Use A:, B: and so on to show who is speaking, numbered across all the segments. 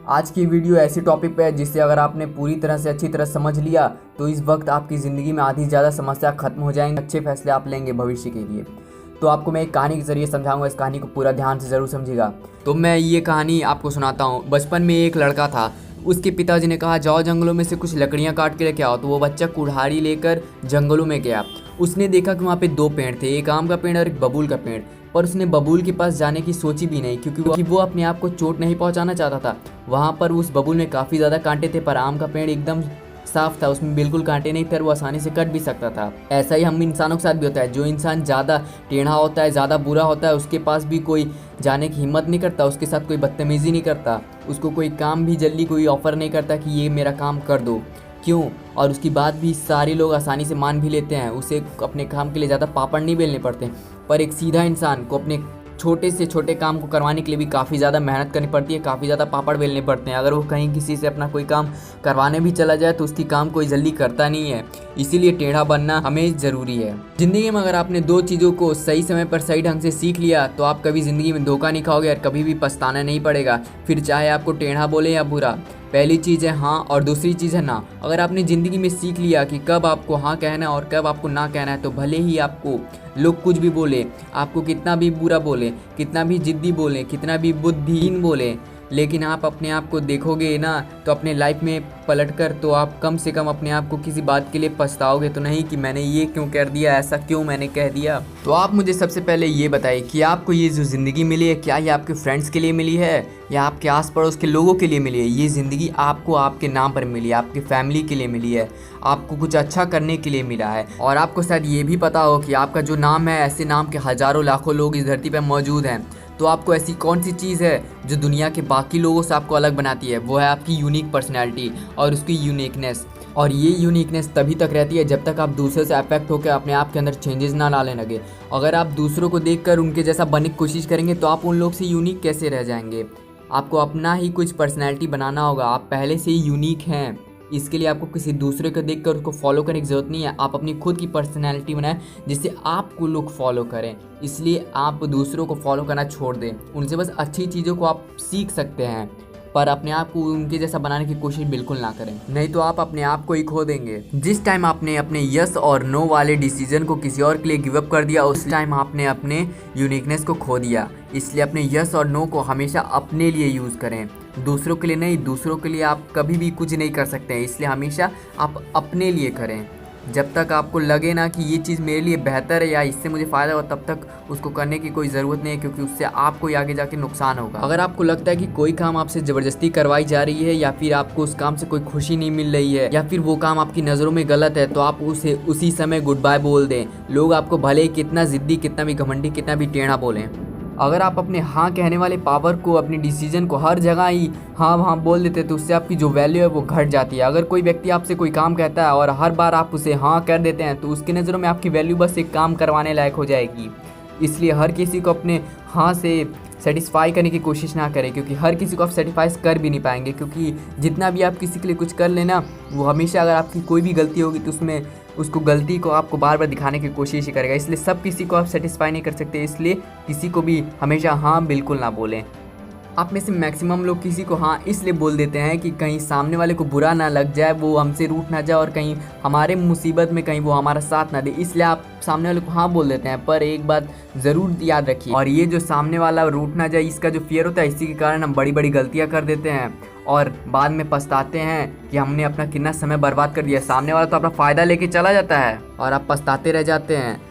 A: आज की वीडियो ऐसी टॉपिक पे है जिससे अगर आपने पूरी तरह से अच्छी तरह समझ लिया तो इस वक्त आपकी ज़िंदगी में आधी ज़्यादा समस्या खत्म हो जाएंगी, अच्छे फैसले आप लेंगे भविष्य के लिए। तो आपको मैं एक कहानी के ज़रिए समझाऊंगा, इस कहानी को पूरा ध्यान से ज़रूर समझिएगा। तो मैं ये कहानी आपको सुनाता हूँ। बचपन में एक लड़का था, उसके पिताजी ने कहा जाओ जंगलों में से कुछ लकड़ियाँ काट के लेके आओ। तो वो बच्चा कुल्हाड़ी लेकर जंगलों में गया। उसने देखा कि वहाँ पे दो पेड़ थे, एक आम का पेड़ और एक बबूल का पेड़। पर उसने बबूल के पास जाने की सोची भी नहीं, क्योंकि वो अपने आप को चोट नहीं पहुंचाना चाहता था। वहाँ पर उस बबूल में काफ़ी ज़्यादा कांटे थे, पर आम का पेड़ एकदम साफ था, उसमें बिल्कुल कांटे नहीं थे, वो आसानी से कट भी सकता था। ऐसा ही हम इंसानों के साथ भी होता है। जो इंसान ज़्यादा टेढ़ा होता है, ज़्यादा बुरा होता है, उसके पास भी कोई जाने की हिम्मत नहीं करता, उसके साथ कोई बदतमीज़ी नहीं करता, उसको कोई काम भी जल्दी कोई ऑफ़र नहीं करता कि ये मेरा काम कर दो। क्यों? और उसकी बात भी सारे लोग आसानी से मान भी लेते हैं। उसे अपने काम के लिए ज़्यादा पापड़ नहीं बेलने पड़ते। पर एक सीधा इंसान को अपने छोटे से छोटे काम को करवाने के लिए भी काफ़ी ज़्यादा मेहनत करनी पड़ती है, काफ़ी ज़्यादा पापड़ बेलने पड़ते हैं। अगर वो कहीं किसी से अपना कोई काम करवाने भी चला जाए तो उसकी काम कोई जल्दी करता नहीं है। इसीलिए टेढ़ा बनना हमें ज़रूरी है ज़िंदगी में। अगर आपने दो चीज़ों को सही समय पर सही ढंग से सीख लिया तो आप कभी ज़िंदगी में धोखा नहीं खाओगे और कभी भी पछताना नहीं पड़ेगा, फिर चाहे आपको टेढ़ा बोले या बुरा। पहली चीज़ है हाँ और दूसरी चीज़ है ना। अगर आपने ज़िंदगी में सीख लिया कि कब आपको हाँ कहना है और कब आपको ना कहना है, तो भले ही आपको लोग कुछ भी बोले, आपको कितना भी बुरा बोले, कितना भी जिद्दी बोले, कितना भी बुद्धिहीन बोले, लेकिन आप अपने आप को देखोगे ना तो अपने लाइफ में पलटकर तो आप कम से कम अपने आप को किसी बात के लिए पछताओगे तो नहीं कि मैंने ये क्यों कर दिया, ऐसा क्यों मैंने कह दिया। तो आप मुझे सबसे पहले ये बताइए कि आपको ये जो ज़िंदगी मिली है, क्या ये आपके फ्रेंड्स के लिए मिली है या आपके आस पड़ोस के लोगों के लिए मिली है? ये ज़िंदगी आपको आपके नाम पर मिली है, आपकी फैमिली के लिए मिली है, आपको कुछ अच्छा करने के लिए मिला है। और आपको शायद ये भी पता हो कि आपका जो नाम है, ऐसे नाम के हज़ारों लाखों लोग इस धरती पर मौजूद हैं। तो आपको ऐसी कौन सी चीज़ है जो दुनिया के बाकी लोगों से आपको अलग बनाती है? वो है आपकी यूनिक पर्सनैलिटी और उसकी यूनिकनेस। और ये यूनिकनेस तभी तक रहती है जब तक आप दूसरे से अफेक्ट होकर अपने आप के अंदर चेंजेस ना लाने लगे। अगर आप दूसरों को देखकर उनके जैसा बनने की कोशिश करेंगे तो आप उन लोग से यूनिक कैसे रह जाएंगे? आपको अपना ही कुछ पर्सनैलिटी बनाना होगा। आप पहले से ही यूनिक हैं, इसके लिए आपको किसी दूसरे को देखकर उसको फॉलो करने की ज़रूरत नहीं है। आप अपनी खुद की पर्सनैलिटी बनाएं जिससे आपको लोग फॉलो करें। इसलिए आप दूसरों को फॉलो करना छोड़ दें, उनसे बस अच्छी चीज़ों को आप सीख सकते हैं, पर अपने आप को उनके जैसा बनाने की कोशिश बिल्कुल ना करें, नहीं तो आप अपने आप को ही खो देंगे। जिस टाइम आपने अपने यस और नो वाले डिसीजन को किसी और के लिए गिव अप कर दिया, उस टाइम आपने अपने यूनिकनेस को खो दिया। इसलिए अपने यस और नो को हमेशा अपने लिए यूज़ करें, दूसरों के लिए नहीं। दूसरों के लिए आप कभी भी कुछ नहीं कर सकते हैं, इसलिए हमेशा आप अपने लिए करें। जब तक आपको लगे ना कि ये चीज़ मेरे लिए बेहतर है या इससे मुझे फ़ायदा हो, तब तक उसको करने की कोई ज़रूरत नहीं है, क्योंकि उससे आपको आगे जाके नुकसान होगा। अगर आपको लगता है कि कोई काम आपसे ज़बरदस्ती करवाई जा रही है या फिर आपको उस काम से कोई खुशी नहीं मिल रही है या फिर वो काम आपकी नज़रों में गलत है, तो आप उसे उसी समय गुड बाय बोल दें। लोग आपको भले ही कितना ज़िद्दी, कितना भी घमंडी, कितना भी टेढ़ा बोलें। अगर आप अपने हाँ कहने वाले पावर को, अपनी डिसीजन को हर जगह ही हाँ हाँ बोल देते तो उससे आपकी जो वैल्यू है वो घट जाती है। अगर कोई व्यक्ति आपसे कोई काम कहता है और हर बार आप उसे हाँ कर देते हैं तो उसकी नज़रों में आपकी वैल्यू बस एक काम करवाने लायक हो जाएगी। इसलिए हर किसी को अपने हाँ से सेटिस्फाई करने की कोशिश ना करें, क्योंकि हर किसी को आप सेटिस्फाई कर भी नहीं पाएंगे। क्योंकि जितना भी आप किसी के लिए कुछ कर लेना, वो हमेशा अगर आपकी कोई भी गलती होगी तो उसमें उसको गलती को आपको बार बार दिखाने की कोशिश ही करेगा। इसलिए सब किसी को आप सेटिस्फाई नहीं कर सकते, इसलिए किसी को भी हमेशा हाँ बिल्कुल ना बोलें। आप में से मैक्सिमम लोग किसी को हाँ इसलिए बोल देते हैं कि कहीं सामने वाले को बुरा ना लग जाए, वो हमसे रूठ ना जाए और कहीं हमारे मुसीबत में कहीं वो हमारा साथ ना दे, इसलिए आप सामने वाले को हाँ बोल देते हैं। पर एक बात ज़रूर याद रखिए, और ये जो सामने वाला रूठ ना जाए, इसका जो फियर होता है, इसी के कारण हम बड़ी बड़ी गलतियाँ कर देते हैं और बाद में पछताते हैं कि हमने अपना कितना समय बर्बाद कर दिया। सामने वाला तो अपना फ़ायदा लेके चला जाता है और आप पछताते रह जाते हैं।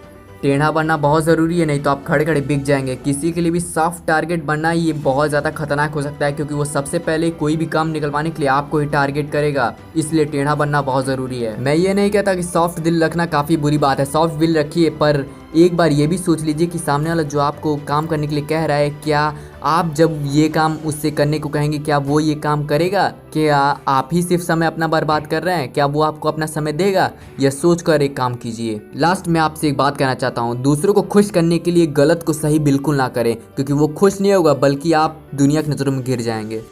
A: टेढ़ा बनना बहुत ज़रूरी है, नहीं तो आप खड़े खड़े बिक जाएंगे। किसी के लिए भी सॉफ्ट टारगेट बनना ये बहुत ज़्यादा खतरनाक हो सकता है, क्योंकि वो सबसे पहले कोई भी काम निकलवाने के लिए आपको ही टारगेट करेगा। इसलिए टेढ़ा बनना बहुत ज़रूरी है। मैं ये नहीं कहता कि सॉफ्ट दिल रखना काफ़ी बुरी बात है, सॉफ्ट दिल रखिए, पर एक बार ये भी सोच लीजिए कि सामने वाला जो आपको काम करने के लिए कह रहा है, क्या आप जब ये काम उससे करने को कहेंगे क्या वो ये काम करेगा? क्या आप ही सिर्फ समय अपना बर्बाद कर रहे हैं? क्या वो आपको अपना समय देगा? यह सोच कर एक काम कीजिए। लास्ट में आपसे एक बात कहना चाहता हूँ, दूसरों को खुश करने के लिए गलत को सही बिल्कुल ना करें, क्योंकि वो खुश नहीं होगा बल्कि आप दुनिया की नज़रों में गिर जाएंगे।